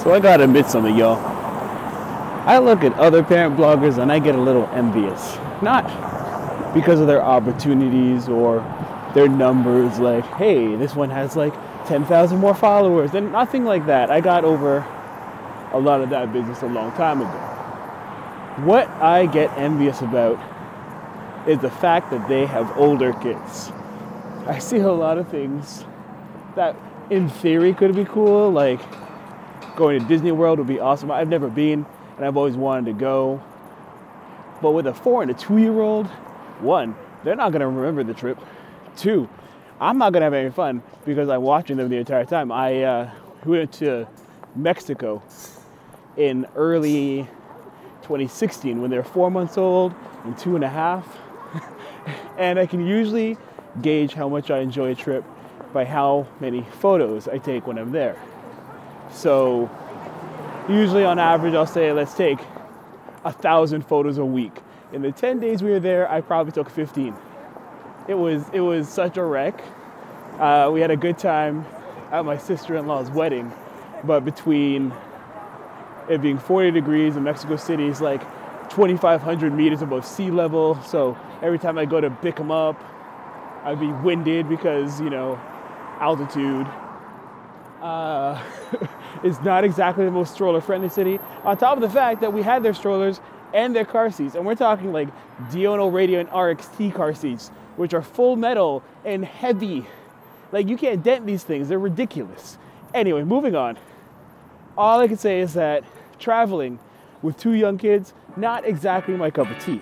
So I gotta admit something, y'all. I look at other parent bloggers and I get a little envious. Not because of their opportunities or their numbers, like, hey, this one has like 10,000 more followers, and nothing like that. I got over a lot of that business a long time ago. What I get envious about is the fact that they have older kids. I see a lot of things that in theory could be cool, like going to Disney World would be awesome. I've never been, and I've always wanted to go. But with a 4 and a 2-year-old, one, they're not going to remember the trip. Two, I'm not going to have any fun because I'm watching them the entire time. I went to Mexico in early 2016 when they're 4 months old and 2.5. And I can usually gauge how much I enjoy a trip by how many photos I take when I'm there. So usually on average, I'll say, let's take 1,000 photos a week. In the 10 days we were there, I probably took 15. It was such a wreck. We had a good time at my sister-in-law's wedding, but between it being 40 degrees in Mexico City, it's like 2,500 meters above sea level. So every time I go to pick them up, I'd be winded because, altitude. It's not exactly the most stroller-friendly city. On top of the fact that we had their strollers and their car seats, and we're talking like Diono Radio and RXT car seats, which are full metal and heavy. Like, you can't dent these things. They're ridiculous. Anyway, moving on. All I can say is that traveling with 2 young kids, not exactly my cup of tea.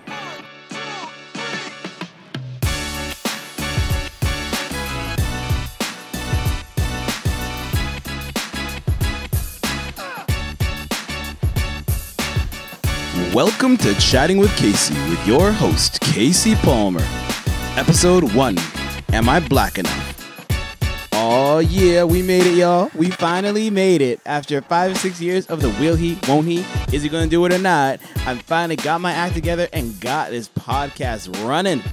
Welcome to Chatting with Casey with your host, Casey Palmer. Episode 1, Am I Black Enough? Oh yeah, we made it, y'all. We finally made it. After 5 or 6 years of the will he, won't he, is he gonna do it or not, I finally got my act together and got this podcast running.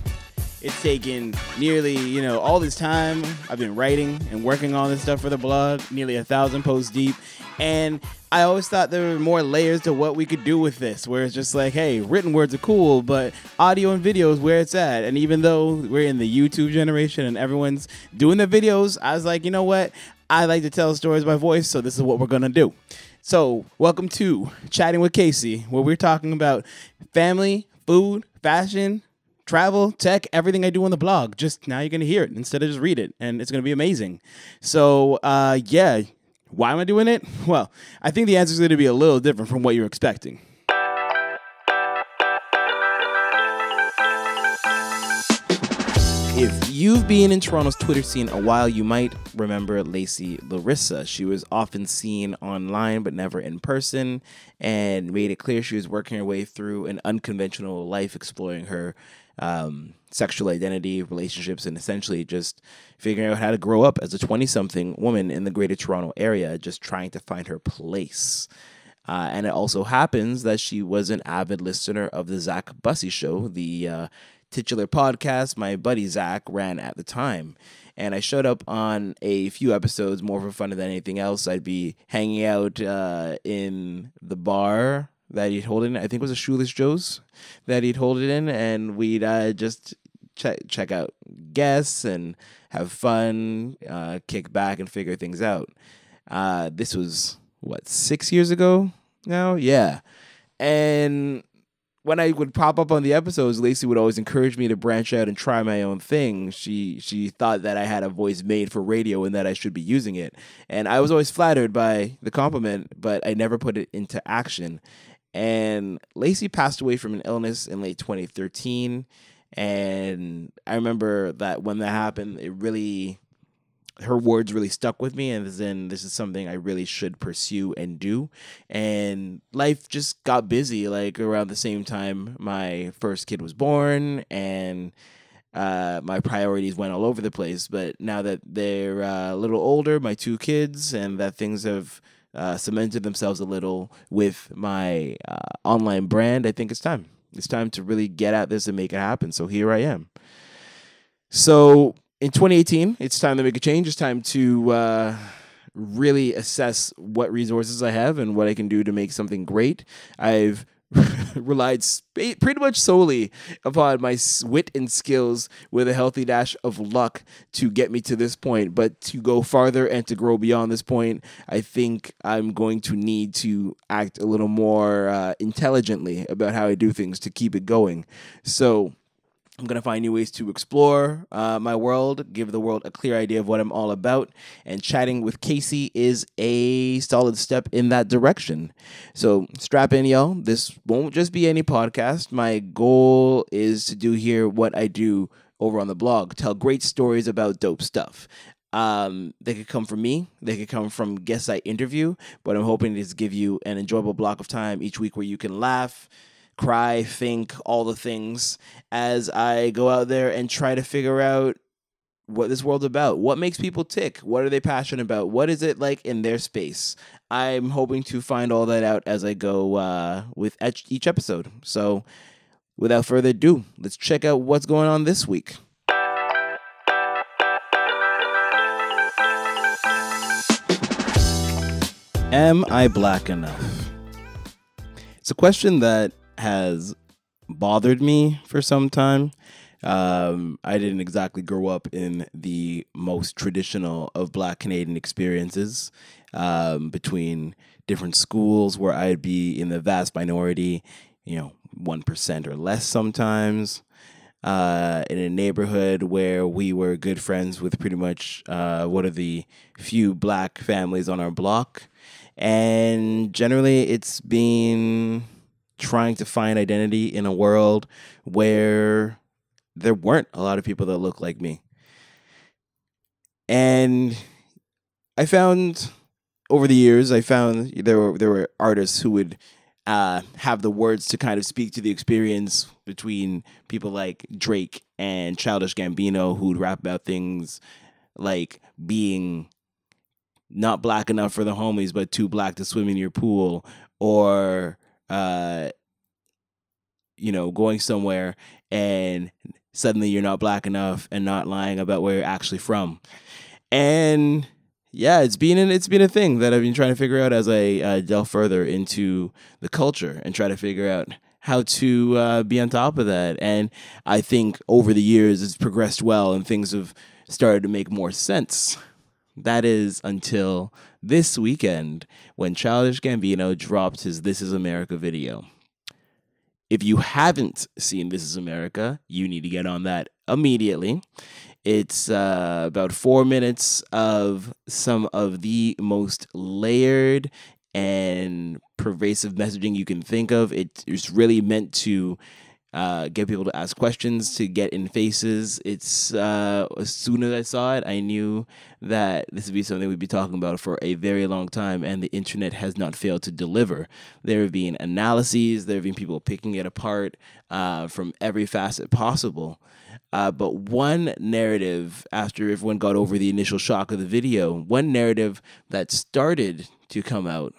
It's taken nearly, all this time. I've been writing and working on this stuff for the blog, nearly 1,000 posts deep. And I always thought there were more layers to what we could do with this, where it's just like, hey, written words are cool, but audio and video is where it's at. And even though we're in the YouTube generation and everyone's doing the videos, I was like, you know what? I like to tell stories by voice, so this is what we're going to do. So welcome to Chatting with Casey, where we're talking about family, food, fashion, travel, tech, everything I do on the blog. Just now you're going to hear it instead of just read it, and it's going to be amazing. So, yeah. Why am I doing it? Well, I think the answer is going to be a little different from what you're expecting. If you've been in Toronto's Twitter scene a while, you might remember Lacey Larissa. She was often seen online but never in person, and made it clear she was working her way through an unconventional life, exploring her sexual identity, relationships, and essentially just figuring out how to grow up as a 20-something woman in the Greater Toronto area, just trying to find her place. And it also happens that she was an avid listener of the Zach Bussey Show, the titular podcast my buddy Zach ran at the time. And I showed up on a few episodes more for fun than anything else. I'd be hanging out in the bar that he'd hold in. I think it was a Shoeless Joe's that he'd hold it in, and we'd just check out guests and have fun, kick back and figure things out. This was, 6 years ago now? Yeah. And when I would pop up on the episodes, Lacey would always encourage me to branch out and try my own thing. She thought that I had a voice made for radio and that I should be using it. And I was always flattered by the compliment, but I never put it into action. And Lacey passed away from an illness in late 2013. And I remember that when that happened, her words really stuck with me. And then this is something I really should pursue and do. And life just got busy, like around the same time my first kid was born, and my priorities went all over the place. But now that they're a little older, my 2 kids, and that things have cemented themselves a little with my online brand, I think it's time. It's time to really get at this and make it happen. So here I am. So in 2018, it's time to make a change. It's time to really assess what resources I have and what I can do to make something great. I've relied pretty much solely upon my wit and skills with a healthy dash of luck to get me to this point. But to go farther and to grow beyond this point, I think I'm going to need to act a little more intelligently about how I do things to keep it going. So I'm going to find new ways to explore my world, give the world a clear idea of what I'm all about, and chatting with Casey is a solid step in that direction. So strap in, y'all. This won't just be any podcast. My goal is to do here what I do over on the blog, tell great stories about dope stuff. They could come from me. They could come from guests I interview, but I'm hoping to just give you an enjoyable block of time each week where you can laugh, cry, think, all the things as I go out there and try to figure out what this world's about. What makes people tick? What are they passionate about? What is it like in their space? I'm hoping to find all that out as I go with each episode. So without further ado, let's check out what's going on this week. Am I black enough? It's a question that has bothered me for some time. I didn't exactly grow up in the most traditional of Black Canadian experiences, between different schools where I'd be in the vast minority, 1% or less sometimes, in a neighborhood where we were good friends with pretty much one of the few Black families on our block. And generally it's been trying to find identity in a world where there weren't a lot of people that look like me. And I found over the years, there were artists who would have the words to kind of speak to the experience between people like Drake and Childish Gambino, who'd rap about things like being not black enough for the homies, but too black to swim in your pool, or going somewhere and suddenly you're not black enough and not lying about where you're actually from. And yeah, it's been a thing that I've been trying to figure out as I delve further into the culture and try to figure out how to be on top of that. And I think over the years it's progressed well and things have started to make more sense. That is until this weekend when Childish Gambino dropped his This Is America video. If you haven't seen This Is America, you need to get on that immediately. It's about 4 minutes of some of the most layered and pervasive messaging you can think of. It's really meant to get people to ask questions, to get in faces. It's as soon as I saw it, I knew that this would be something we'd be talking about for a very long time, and the internet has not failed to deliver. There have been analyses, there have been people picking it apart from every facet possible. But one narrative, after everyone got over the initial shock of the video, one narrative that started to come out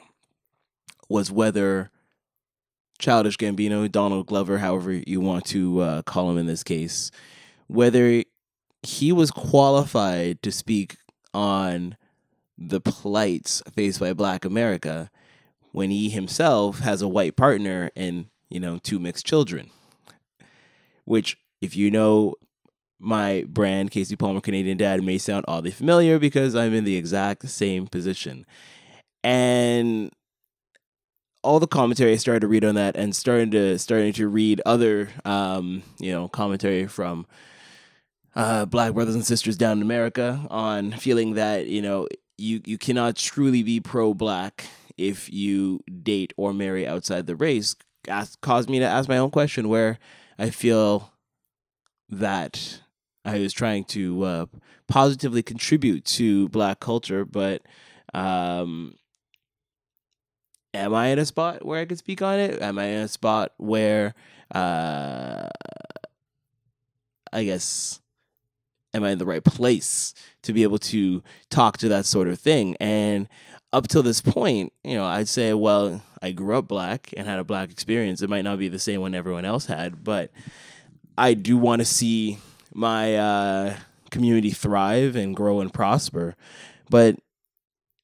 was whether Childish Gambino, Donald Glover, however you want to call him in this case, whether he was qualified to speak on the plights faced by Black America when he himself has a white partner and, 2 mixed children. Which, if you know my brand, Casey Palmer Canadian Dad, may sound oddly familiar because I'm in the exact same position. And all the commentary I started to read on that, and starting to read other commentary from Black brothers and sisters down in America on feeling that you cannot truly be pro-Black if you date or marry outside the race, caused me to ask my own question, where I feel that I was trying to positively contribute to Black culture, but am I in a spot where I could speak on it? Am I in a spot where, I guess, am I in the right place to be able to talk to that sort of thing? And up till this point, I'd say, well, I grew up Black and had a Black experience. It might not be the same one everyone else had, but I do want to see my community thrive and grow and prosper. But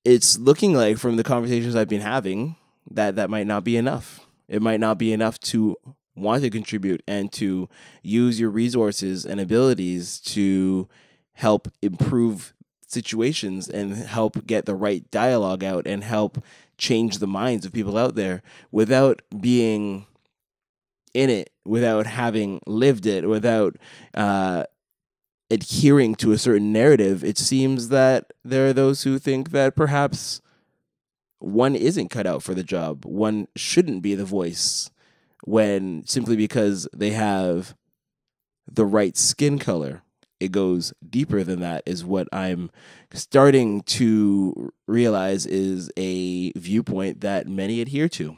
it's looking like from the conversations I've been having that might not be enough. It might not be enough to want to contribute and to use your resources and abilities to help improve situations and help get the right dialogue out and help change the minds of people out there without being in it, without having lived it, without adhering to a certain narrative. It seems that there are those who think that perhaps one isn't cut out for the job. One shouldn't be the voice when simply because they have the right skin color. It goes deeper than that, is what I'm starting to realize is a viewpoint that many adhere to.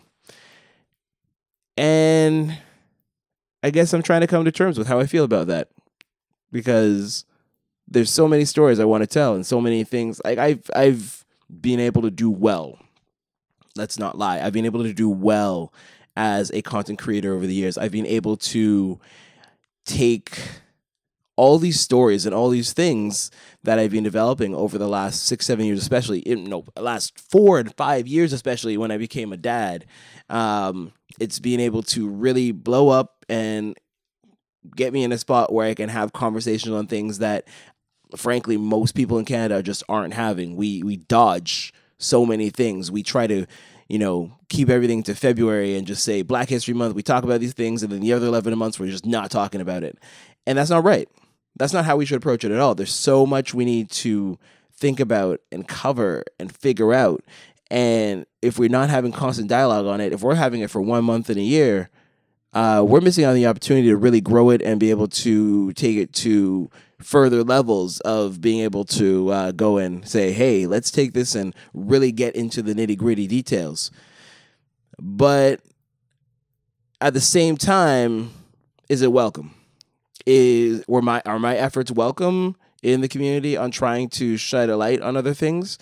And I guess I'm trying to come to terms with how I feel about that, because there's so many stories I want to tell and so many things. Like I've been able to do well. Let's not lie. I've been able to do well as a content creator over the years. I've been able to take all these stories and all these things that I've been developing over the last 6-7 years, especially last 4 and 5 years, especially when I became a dad. It's being able to really blow up and get me in a spot where I can have conversations on things that, frankly, most people in Canada just aren't having. We dodge so many things. We try to, keep everything to February and just say Black History Month. We talk about these things, and then the other 11 months we're just not talking about it. And that's not right. That's not how we should approach it at all. There's so much we need to think about and cover and figure out. And if we're not having constant dialogue on it, if we're having it for 1 month in a year, we're missing out on the opportunity to really grow it and be able to take it to further levels of being able to go and say, hey, let's take this and really get into the nitty-gritty details. But at the same time, is it welcome? Are my efforts welcome in the community on trying to shed a light on other things?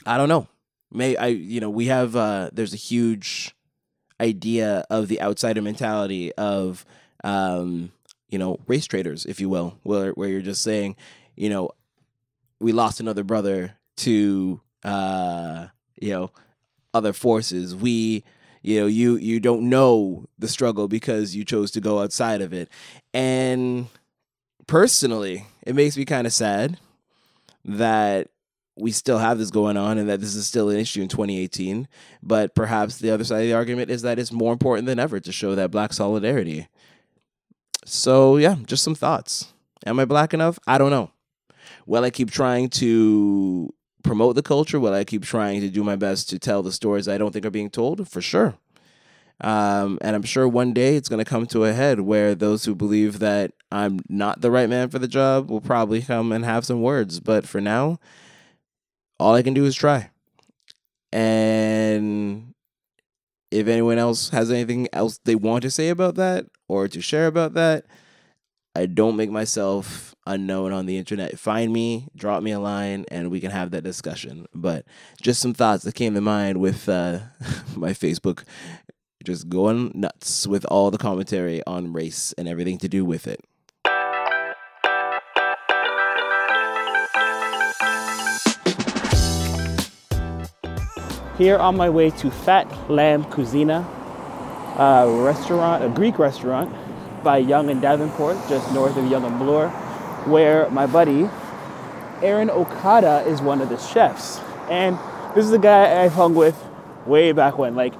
I don't know. We have there's a huge idea of the outsider mentality of race traders, if you will, where you're just saying, we lost another brother to other forces. You don't know the struggle because you chose to go outside of it. And personally, it makes me kind of sad that we still have this going on and that this is still an issue in 2018. But perhaps the other side of the argument is that it's more important than ever to show that Black solidarity. So yeah, just some thoughts. Am I Black enough? I don't know. Will I keep trying to promote the culture? Will I keep trying to do my best to tell the stories I don't think are being told? For sure. And I'm sure one day it's going to come to a head where those who believe that I'm not the right man for the job will probably come and have some words. But for now, all I can do is try. And if anyone else has anything else they want to say about that or to share about that, I don't make myself unknown on the internet. Find me, drop me a line, and we can have that discussion. But just some thoughts that came to mind with my Facebook just going nuts with all the commentary on race and everything to do with it. Here on my way to Fat Lamb Cucina, a Greek restaurant by Yonge and Davenport, just north of Yonge and Bloor, where my buddy Aaron Okada is one of the chefs. And this is the guy I've hung with way back when. Like,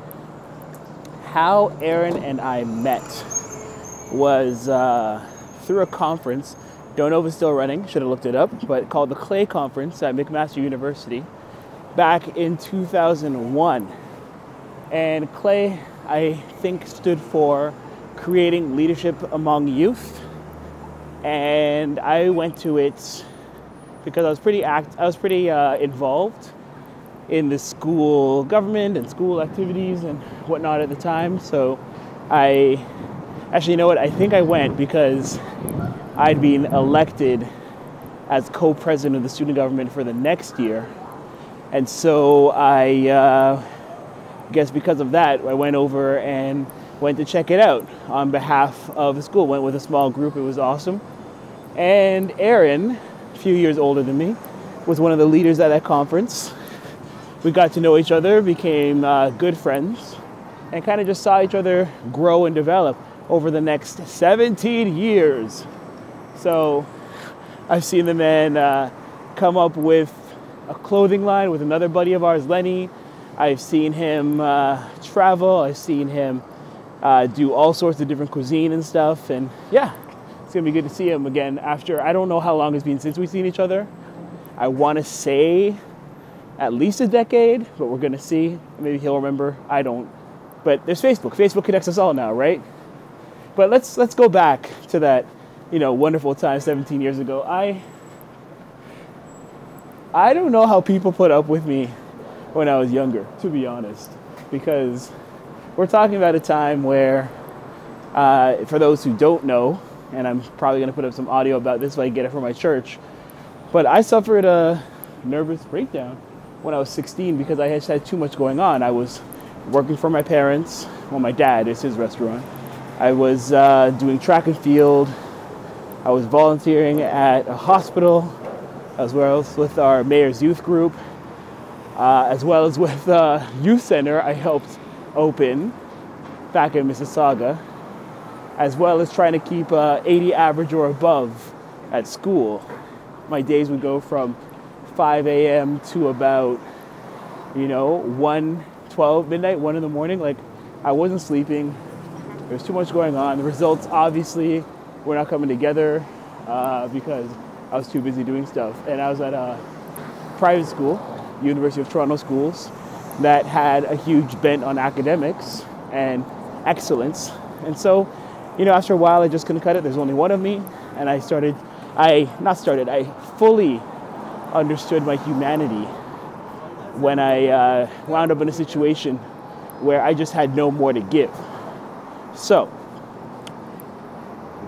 how Aaron and I met was through a conference. Don't know if it's still running, should have looked it up, but called the Clay Conference at McMaster University back in 2001. And Clay, I think, stood for creating leadership among youth. And I went to it because I was pretty involved in the school government and school activities and whatnot at the time. So I think I went because I'd been elected as co-president of the student government for the next year. And so I guess because of that, I went over and went to check it out on behalf of the school. Went with a small group. It was awesome. And Aaron, a few years older than me, was one of the leaders at that conference. We got to know each other, became good friends, and kind of just saw each other grow and develop over the next 17 years. So I've seen the man come up with a clothing line with another buddy of ours, Lenny. I've seen him travel. I've seen him do all sorts of different cuisine and stuff. And yeah, it's going to be good to see him again after, I don't know how long it's been since we've seen each other. I want to say at least a decade, but we're going to see. Maybe he'll remember. I don't. But there's Facebook. Facebook connects us all now, right? But let's go back to that, wonderful time 17 years ago. I don't know how people put up with me when I was younger, to be honest, because we're talking about a time where, for those who don't know, and I'm probably going to put up some audio about this if I get it from my church, but I suffered a nervous breakdown when I was 16 because I had too much going on. I was working for my parents. Well, my dad, it's his restaurant. I was doing track and field. I was volunteering at a hospital, as well as with our mayor's youth group, as well as with the youth center I helped open back in Mississauga, as well as trying to keep 80 average or above at school. My days would go from 5 a.m. to about, 12 midnight, 1 in the morning. Like, I wasn't sleeping. There was too much going on. The results obviously were not coming together because I was too busy doing stuff. And I was at a private school, University of Toronto Schools, that had a huge bent on academics and excellence. And so, after a while, I just couldn't cut it. There's only one of me. And I fully understood my humanity when I wound up in a situation where I just had no more to give. So,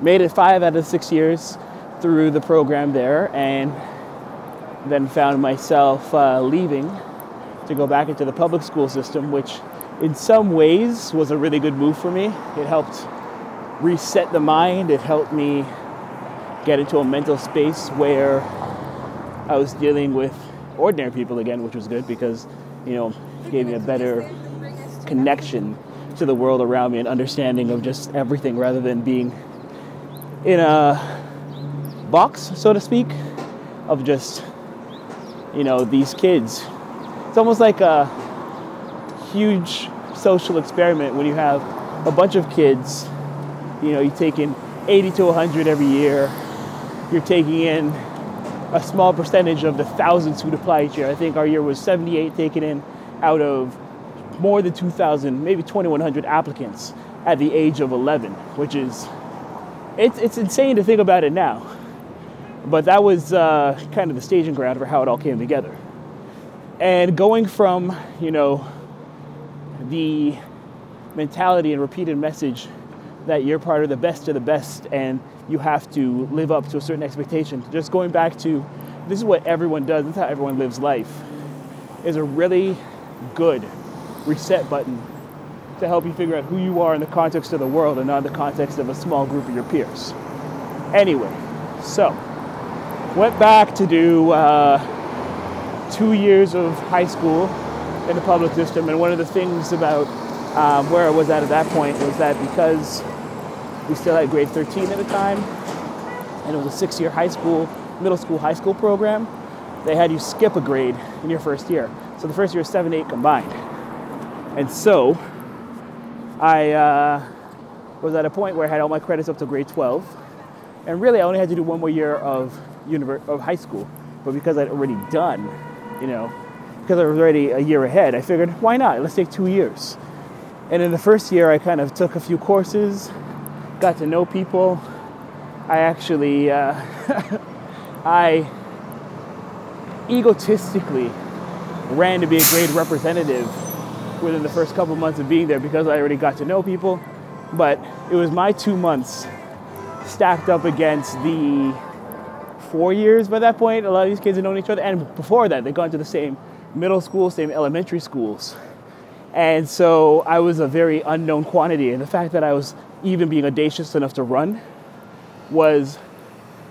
made it 5 out of 6 years through the program there, and then found myself leaving to go back into the public school system, which in some ways was a really good move for me. It helped reset the mind. It helped me get into a mental space where I was dealing with ordinary people again, which was good because, it gave me a better connection to the world around me and understanding of just everything rather than being in a box, so to speak, of just, these kids. It's almost like a huge social experiment when you have a bunch of kids, you take in 80 to 100 every year. You're taking in a small percentage of the thousands who'd apply each year. I think our year was 78 taken in out of more than 2,000, maybe 2,100 applicants at the age of 11, which is, it's insane to think about it now. But that was kind of the staging ground for how it all came together. And going from, the mentality and repeated message that you're part of the best and you have to live up to a certain expectation, just going back to this is what everyone does, this is how everyone lives life, is a really good reset button to help you figure out who you are in the context of the world and not in the context of a small group of your peers. Anyway, so went back to do 2 years of high school in the public system, and one of the things about where I was at that point was that because we still had grade 13 at the time, and it was a 6-year middle school, high school program, they had you skip a grade in your first year. So the first year is 7, 8 combined. And so I was at a point where I had all my credits up to grade 12, and really I only had to do 1 more year of high school. But because I'd already done, because I was already a year ahead, I figured, why not? Let's take 2 years. And in the first year, I kind of took a few courses, got to know people. I actually, I egotistically ran to be a grade representative within the first couple months of being there because I already got to know people. But it was my 2 months stacked up against the 4 years by that point. A lot of these kids had known each other. And before that, they'd gone to the same middle school, same elementary schools. And so I was a very unknown quantity. And the fact that I was even being audacious enough to run was,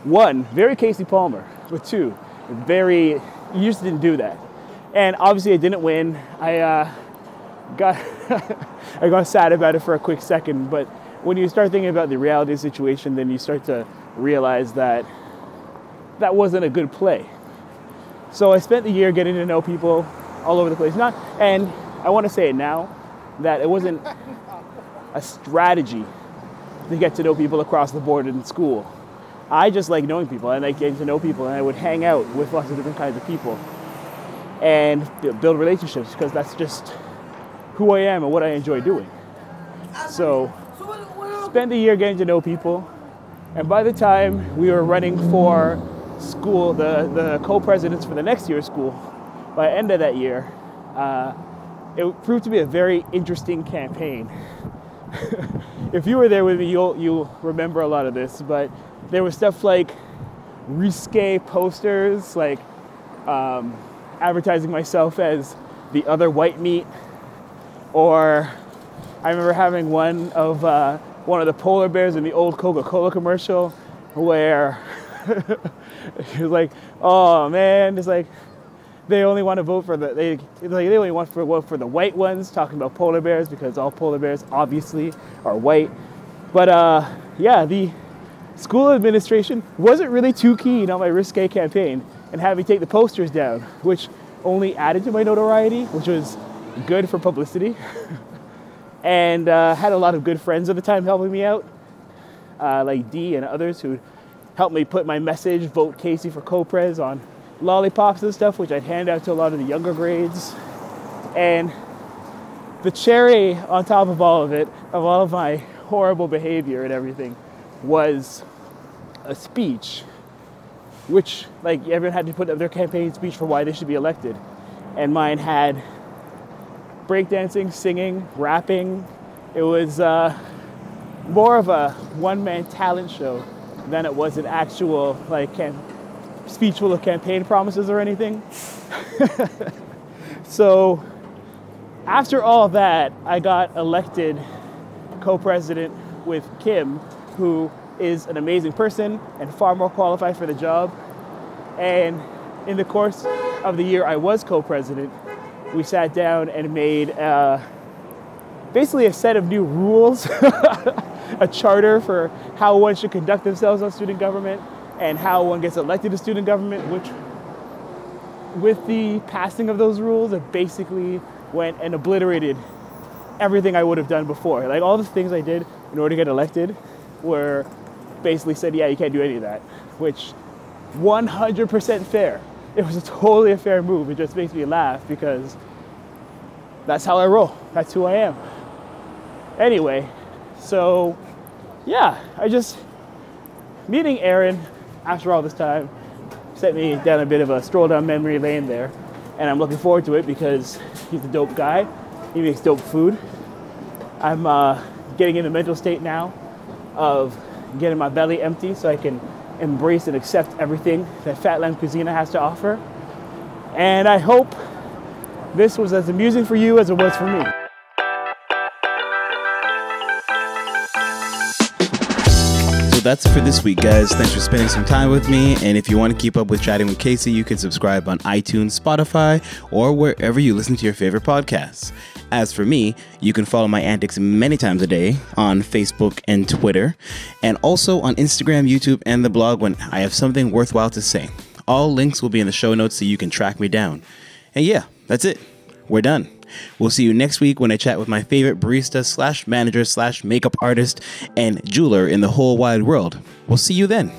1, very Casey Palmer, but 2, very you just didn't do that. And obviously I didn't win. I got I got sad about it for a quick second, but when you start thinking about the reality of the situation, then you start to realize that that wasn't a good play. So I spent the year getting to know people all over the place. And I want to say it now, that it wasn't a strategy to get to know people across the board in school. I just like knowing people. I like getting to know people, and I would hang out with lots of different kinds of people and build relationships, because that's just who I am and what I enjoy doing. So spent the year getting to know people, and by the time we were running for school, the co-presidents for the next year's school, by the end of that year, it proved to be a very interesting campaign. If you were there with me, you'll remember a lot of this, but there was stuff like risque posters, like advertising myself as the other white meat, or I remember having one of the polar bears in the old Coca-Cola commercial where it was like, oh man, it's like they only want to vote for they only want to vote for the white ones, talking about polar bears, because all polar bears obviously are white. But yeah, the school administration wasn't really too keen on my risque campaign and had me take the posters down, which only added to my notoriety, which was good for publicity. And had a lot of good friends at the time helping me out, like Dee and others who helped me put my message, vote Casey for co-pres, on lollipops and stuff, which I'd hand out to a lot of the younger grades. And the cherry on top of all of it, of all of my horrible behavior and everything, was a speech, which, like, everyone had to put up their campaign speech for why they should be elected. And mine had breakdancing, singing, rapping. It was more of a one-man talent show than it was an actual, like, speech full of campaign promises or anything. So after all that, I got elected co-president with Kim, who is an amazing person and far more qualified for the job. And in the course of the year I was co-president, we sat down and made basically a set of new rules, a charter for how one should conduct themselves on student government and how one gets elected to student government, which, with the passing of those rules, it basically went and obliterated everything I would have done before. Like, all the things I did in order to get elected were basically said, yeah, you can't do any of that, which 100% fair. It was totally a fair move. It just makes me laugh because that's how I roll. That's who I am. Anyway, so yeah, meeting Aaron after all this time set me down a bit of a stroll down memory lane there. And I'm looking forward to it because he's a dope guy. He makes dope food. I'm getting in the mental state now of getting my belly empty so I can embrace and accept everything that Fatland Cuisine has to offer. And I hope this was as amusing for you as it was for me. That's it for this week, guys. Thanks for spending some time with me. And if you want to keep up with Chatting with Casey, you can subscribe on iTunes, Spotify, or wherever you listen to your favorite podcasts. As for me, you can follow my antics many times a day on Facebook and Twitter, and also on Instagram, YouTube, and the blog when I have something worthwhile to say. All links will be in the show notes so you can track me down. And yeah, that's it. We're done. We'll see you next week when I chat with my favorite barista / manager / makeup artist and jeweler in the whole wide world. We'll see you then.